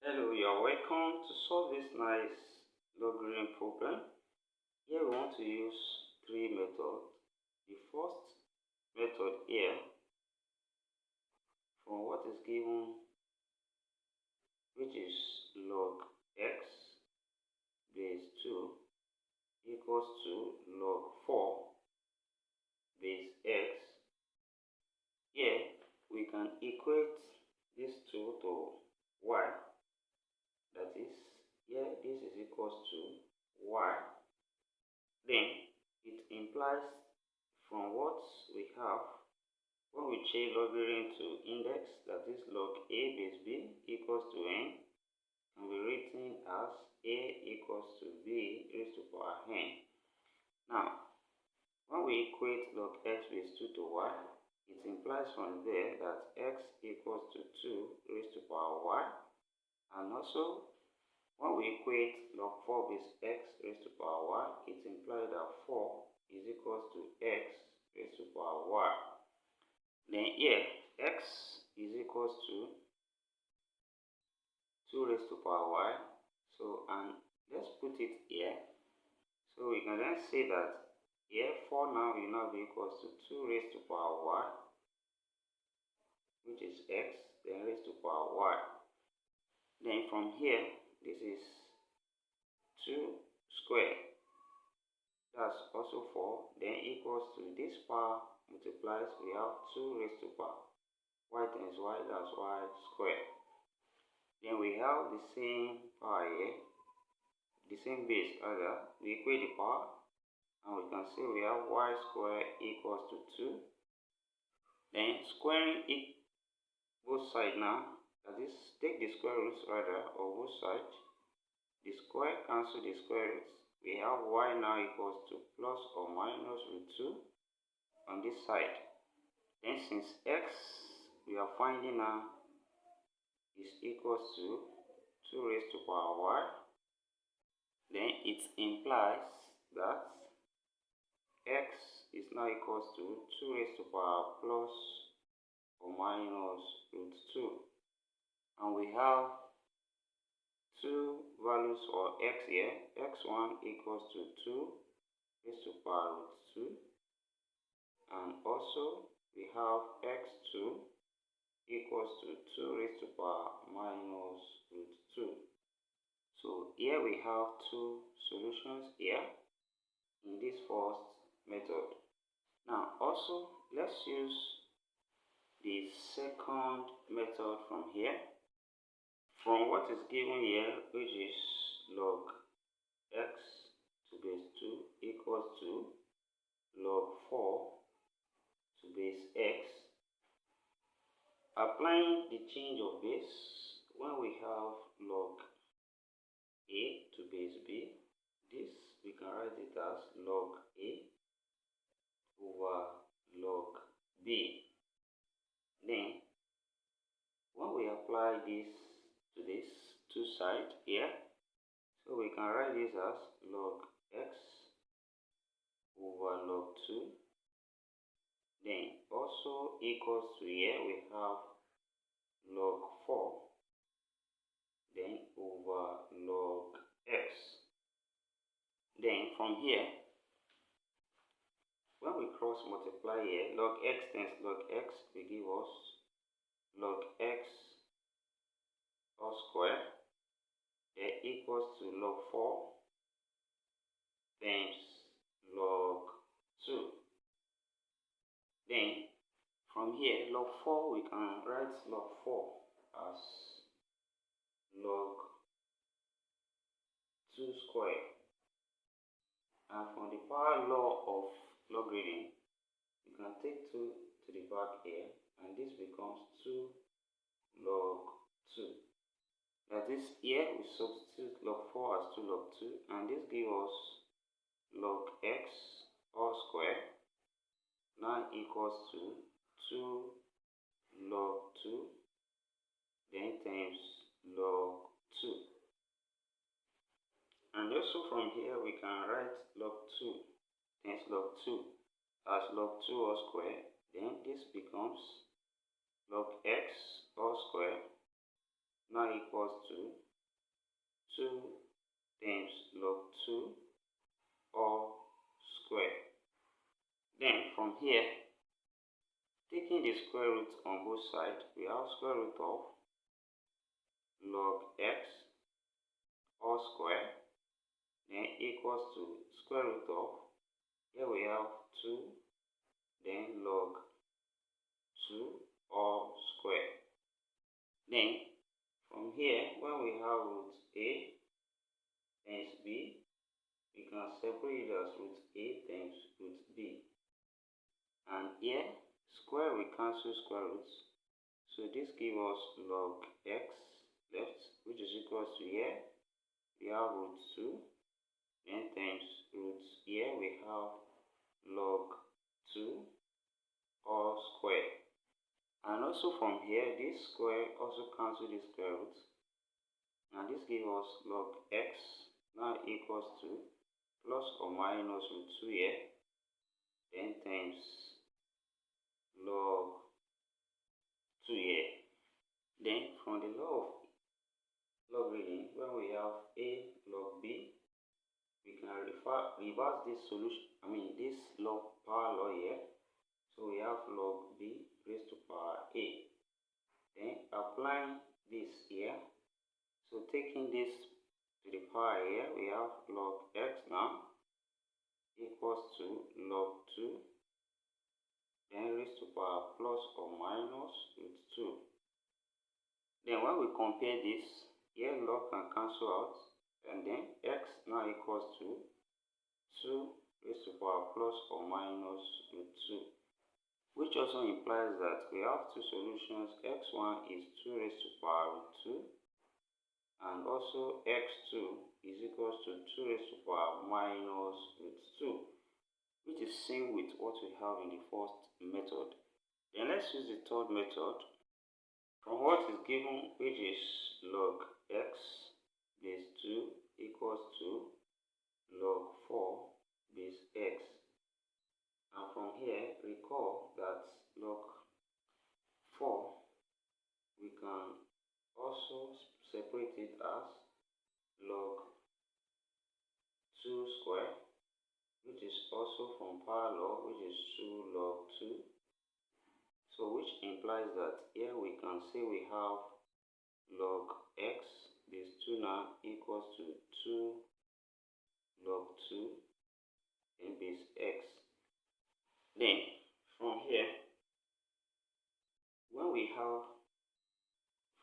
Hello, you are welcome to solve this nice logarithm problem. Here we want to use three methods. The first method here, from what is given, which is log x base 2 equals to log 4 base x. Here we can equate these two to y. That is, here this is equals to y. Then it implies from what we have, when we change logarithm to index, that is log a base b equals to n, can be written as a equals to b raised to power n. Now, when we equate log x base 2 to y, it implies from there that x equals to 2 raised to power y, and also when we equate log 4 base x raised to power y, it implies that 4 is equals to x raised to power y. Then here, x is equals to 2 raised to power y. So, and let's put it here. So we can then say that here 4 now will now be equals to 2 raised to power y, which is x, then raised to power y. Then from here, this is 2 squared, that's also 4, then equals to this power multiplies, we have 2 raised to power y times y, that's y squared. Then we have the same power here, the same base rather, we equate the power, and we can say we have y squared equals to 2. Then squaring both sides now, that is, take the square roots rather, of both sides. The square cancel the square roots. We have y now equals to plus or minus root 2 on this side. Then since x we are finding now is equals to 2 raised to power y, then it implies that x is now equals to 2 raised to power plus or minus root 2. And we have two values for x here. X1 equals to 2 raised to power root 2. And also we have x2 equals to 2 raised to power minus root 2. So here we have two solutions here in this first method. Now also let's use the second method from here. From what is given here, which is log x to base 2 equals to log 4 to base x. Applying the change of base, when we have log a to base b, this we can write it as log a over log b. Then when we apply this to this two sides here, so we can write this as log x over log 2. Then also equals to, here we have log 4 then over log x. Then from here, when we cross multiply here, log x times log x will give us log x all square, then equals to log 4 times log 2. Then from here, log 4, we can write log 4 as log 2 squared. And from the power law of logarithm, you can take 2 to the back here, and this becomes 2 log 2. That is, here we substitute log 4 as 2 log 2, and this gives us log x all square now equals to 2 log 2 then times log 2. And also from here we can write log 2 times log 2 as log 2 all square, then this becomes log x all square now equals to 2 times log 2 all square. Then from here, taking the square root on both sides, we have square root of log x all square, then equals to square root of, here we have 2, then log 2 all square. Then from here, when we have root a times b, we can separate it as root a times root b. And here, square we cancel square roots. So this gives us log x left, which is equals to here, we have root 2, then times root here, we have log 2 all square. And also from here, this square also cancel the square root. And this gives us log x now equals to plus or minus root 2 here, then times log 2 here. Then from the law of logarithm, when we have a log b, we can reverse this solution, this log power law here. So we have log b raised to power a. Then applying this here, so taking this to the power here, we have log x now equals to log 2, then raised to power plus or minus root 2. Then when we compare this, here log can cancel out, and then x now equals to 2 raised to power plus or minus root 2, which also implies that we have two solutions. X1 is 2 raised to power root 2, and also x2 is equals to 2 raised to power minus root 2, which is same with what we have in the first method. Then let's use the third method. From what is given, which is log x base 2 equals to log 4 base x. And from here, recall that log 4, we can also separate it as log 2 square, which is also from power law, which is 2 log 2. So which implies that here we can say we have log x base 2 now equals to 2 log 2 and base x. Then from here, when we have,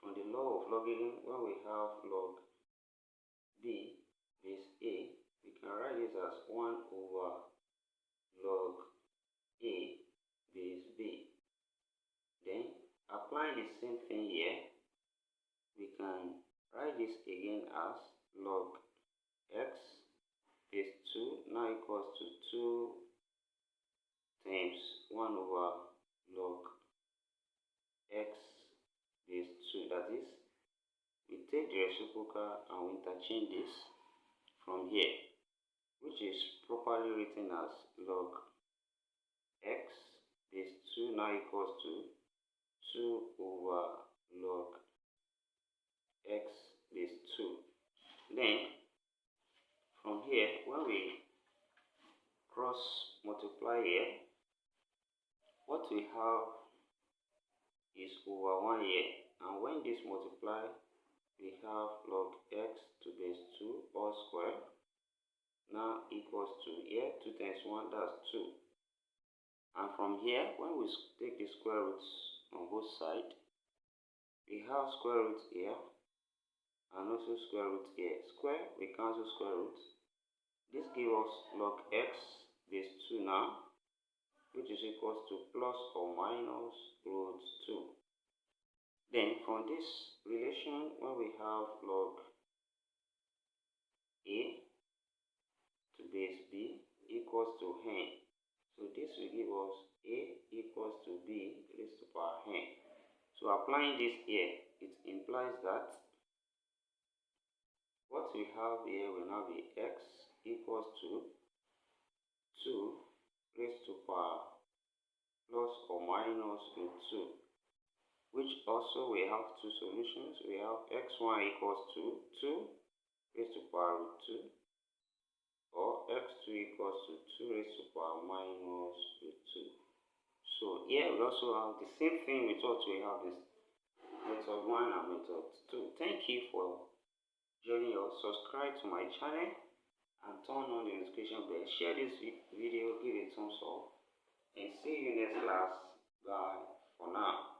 from the law of logarithm, when we have log b base a, we can write this as 1 over log a base b. Then applying the same thing here, we can write this again as log x base 2 now equals to 2 times 1 over log x base 2. That is, we take the reciprocal and we interchange this from here, which is properly written as log x base 2 now equals to 2 over log x base 2. Then from here, when we cross multiply here, what we have is over 1 here, and when this multiply, we have log x to base 2 all square now equals to here 2 times 1, that's 2. And from here, when we take the square roots on both sides, we have square root here and also square root here. Square, we cancel square roots. This gives us log x base 2 now, which is equals to plus or minus root 2. Then from this relation, when we have log a to base b equals to n, so this will give us a equals to b raised to power n. So applying this here, it implies that what we have here will now be x equals to 2 raised to power plus or minus root 2, which also we have two solutions. We have x1 equals to 2 raised to power root 2, or x2 equals to 2 raised to power minus root 2. So here we also have the same thing with what we have is method 1 and method 2. Thank you for joining us. Subscribe to my channel and turn on the notification bell. Share this video, give it a thumbs up, and see you next class. Bye for now.